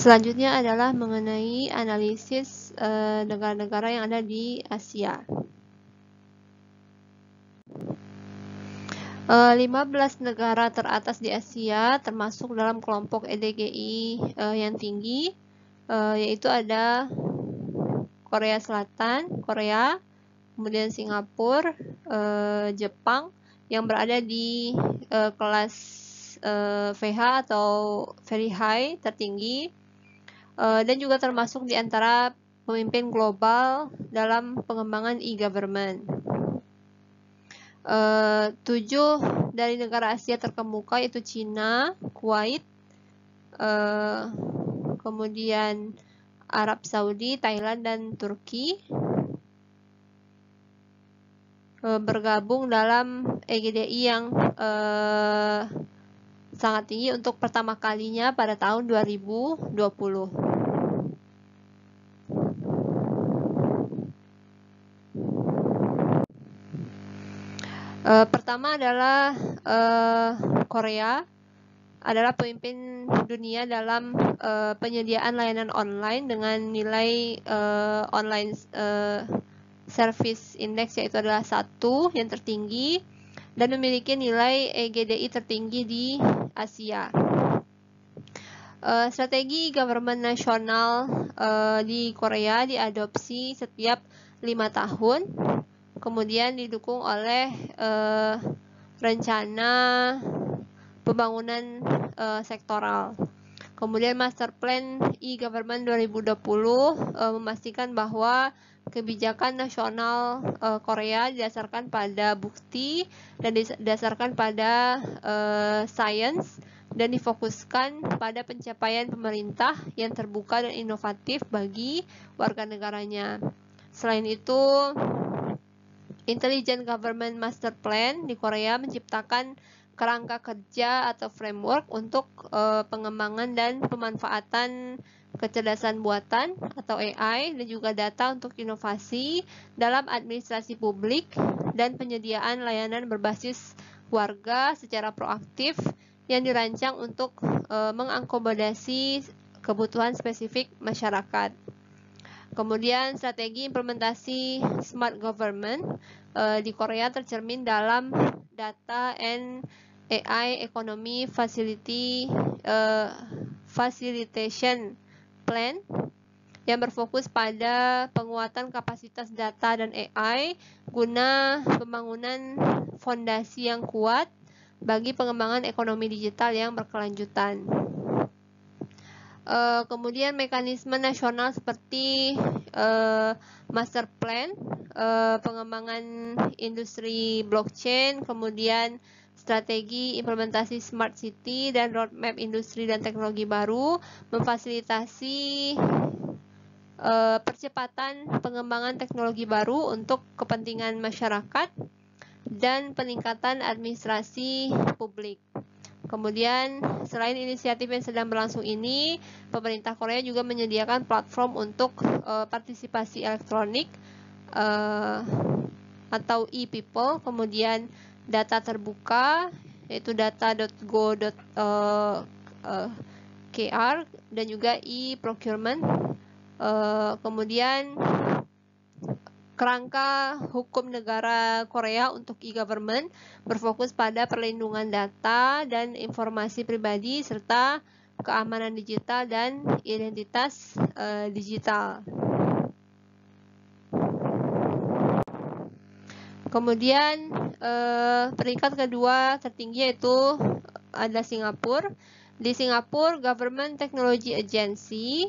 Selanjutnya adalah mengenai analisis negara-negara yang ada di Asia. 15 negara teratas di Asia termasuk dalam kelompok EDGI yang tinggi, yaitu ada Korea Selatan, Korea, kemudian Singapura, Jepang yang berada di kelas VH atau Very High, tertinggi, dan juga termasuk di antara pemimpin global dalam pengembangan e-government. 7 dari negara Asia terkemuka yaitu Cina, Kuwait, kemudian Arab Saudi, Thailand, dan Turki bergabung dalam EGDI yang sangat tinggi untuk pertama kalinya pada tahun 2020. Pertama adalah Korea adalah pemimpin dunia dalam penyediaan layanan online dengan nilai online service index yaitu adalah 1 yang tertinggi dan memiliki nilai EGDI tertinggi di Asia. Strategi government nasional di Korea diadopsi setiap 5 tahun. Kemudian didukung oleh rencana pembangunan sektoral. Kemudian Master Plan e-Government 2020 memastikan bahwa kebijakan nasional Korea didasarkan pada bukti dan didasarkan pada sains dan difokuskan pada pencapaian pemerintah yang terbuka dan inovatif bagi warga negaranya. Selain itu, Intelligent Government Master Plan di Korea menciptakan kerangka kerja atau framework untuk pengembangan dan pemanfaatan kecerdasan buatan atau AI dan juga data untuk inovasi dalam administrasi publik dan penyediaan layanan berbasis warga secara proaktif yang dirancang untuk mengakomodasi kebutuhan spesifik masyarakat. Kemudian strategi implementasi smart government di Korea tercermin dalam Data and AI Economy Facilitation Plan yang berfokus pada penguatan kapasitas data dan AI guna pembangunan fondasi yang kuat bagi pengembangan ekonomi digital yang berkelanjutan. Kemudian mekanisme nasional seperti Master Plan, pengembangan industri blockchain, kemudian strategi implementasi Smart City dan roadmap industri dan teknologi baru memfasilitasi percepatan pengembangan teknologi baru untuk kepentingan masyarakat dan peningkatan administrasi publik. Kemudian, selain inisiatif yang sedang berlangsung ini, pemerintah Korea juga menyediakan platform untuk partisipasi elektronik atau e-people, kemudian data terbuka, yaitu data.go.kr, dan juga e-procurement. Kemudian, kerangka hukum negara Korea untuk e-government berfokus pada perlindungan data dan informasi pribadi serta keamanan digital dan identitas digital. Kemudian peringkat kedua tertinggi yaitu ada Singapura. Di Singapura, Government Technology Agency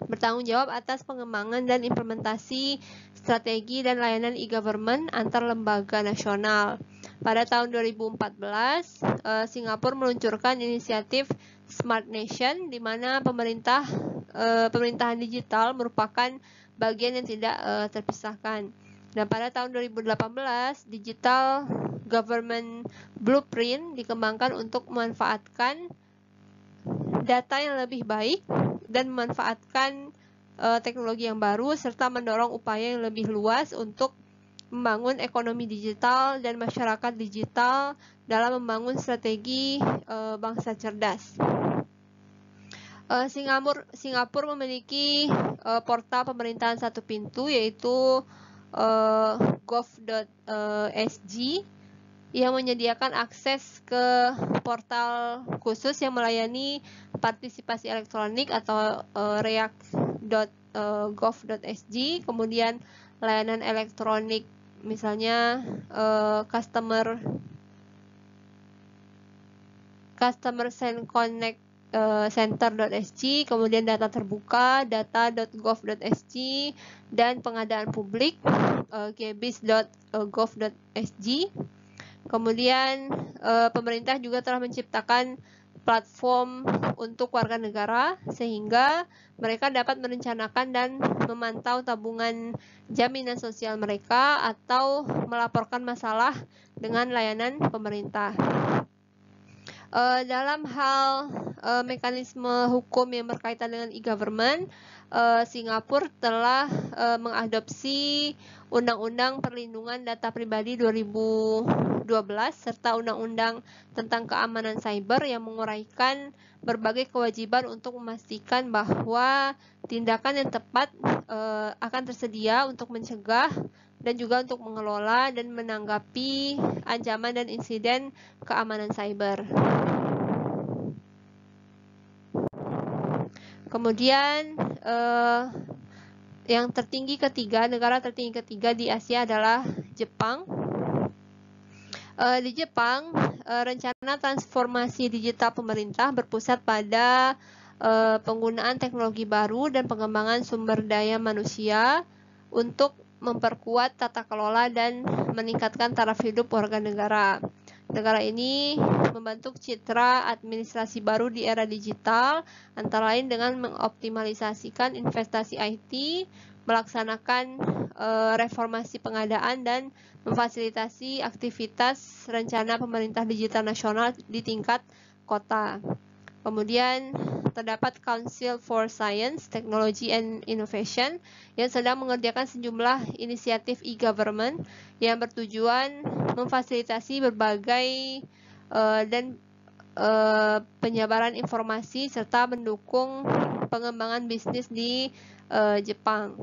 bertanggung jawab atas pengembangan dan implementasi strategi dan layanan e-government antar lembaga nasional. Pada tahun 2014, Singapura meluncurkan inisiatif Smart Nation, di mana pemerintahan digital merupakan bagian yang tidak terpisahkan. Dan pada tahun 2018, Digital Government Blueprint dikembangkan untuk memanfaatkan data yang lebih baik dan memanfaatkan teknologi yang baru serta mendorong upaya yang lebih luas untuk membangun ekonomi digital dan masyarakat digital dalam membangun strategi bangsa cerdas. Singapura memiliki portal pemerintahan satu pintu, yaitu gov.sg, yang menyediakan akses ke portal khusus yang melayani partisipasi elektronik atau react.gov.sg, kemudian layanan elektronik misalnya customer connect center.sg, kemudian data terbuka, data.gov.sg, dan pengadaan publik, gbis.gov.sg. Kemudian pemerintah juga telah menciptakan platform untuk warga negara sehingga mereka dapat merencanakan dan memantau tabungan jaminan sosial mereka atau melaporkan masalah dengan layanan pemerintah. Dalam hal mekanisme hukum yang berkaitan dengan e-government, Singapura telah mengadopsi Undang-Undang Perlindungan Data Pribadi 2012 serta Undang-Undang tentang Keamanan Cyber yang menguraikan berbagai kewajiban untuk memastikan bahwa tindakan yang tepat akan tersedia untuk mencegah dan juga untuk mengelola dan menanggapi ancaman dan insiden keamanan cyber. Kemudian yang tertinggi ketiga, negara tertinggi ketiga di Asia adalah Jepang. Di Jepang, rencana transformasi digital pemerintah berpusat pada penggunaan teknologi baru dan pengembangan sumber daya manusia untuk memperkuat tata kelola dan meningkatkan taraf hidup warga negara. Negara ini membentuk citra administrasi baru di era digital, antara lain dengan mengoptimalisasikan investasi IT, melaksanakan reformasi pengadaan, dan memfasilitasi aktivitas rencana pemerintah digital nasional di tingkat kota. Kemudian terdapat Council for Science, Technology and Innovation yang sedang mengerjakan sejumlah inisiatif e-government yang bertujuan memfasilitasi berbagai penyebaran informasi serta mendukung pengembangan bisnis di Jepang.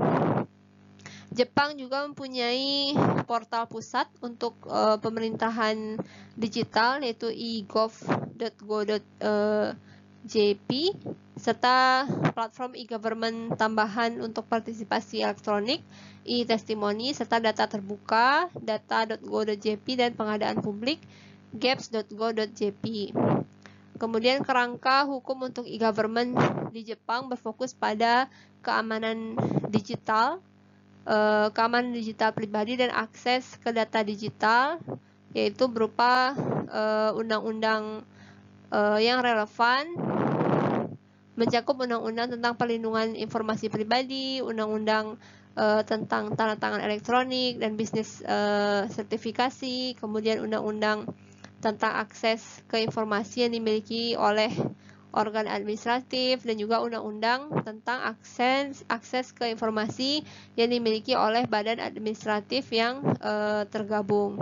Jepang juga mempunyai portal pusat untuk pemerintahan digital, yaitu e-gov.go.jp, serta platform e-government tambahan untuk partisipasi elektronik, e-testimoni, serta data terbuka, data.go.jp, dan pengadaan publik, gaps.go.jp. Kemudian kerangka hukum untuk e-government di Jepang berfokus pada keamanan digital pribadi dan akses ke data digital, yaitu berupa undang-undang yang relevan, mencakup undang-undang tentang perlindungan informasi pribadi, undang-undang tentang tanda tangan elektronik dan bisnis sertifikasi, kemudian undang-undang tentang akses ke informasi yang dimiliki oleh organ administratif, dan juga undang-undang tentang akses ke informasi yang dimiliki oleh badan administratif yang tergabung.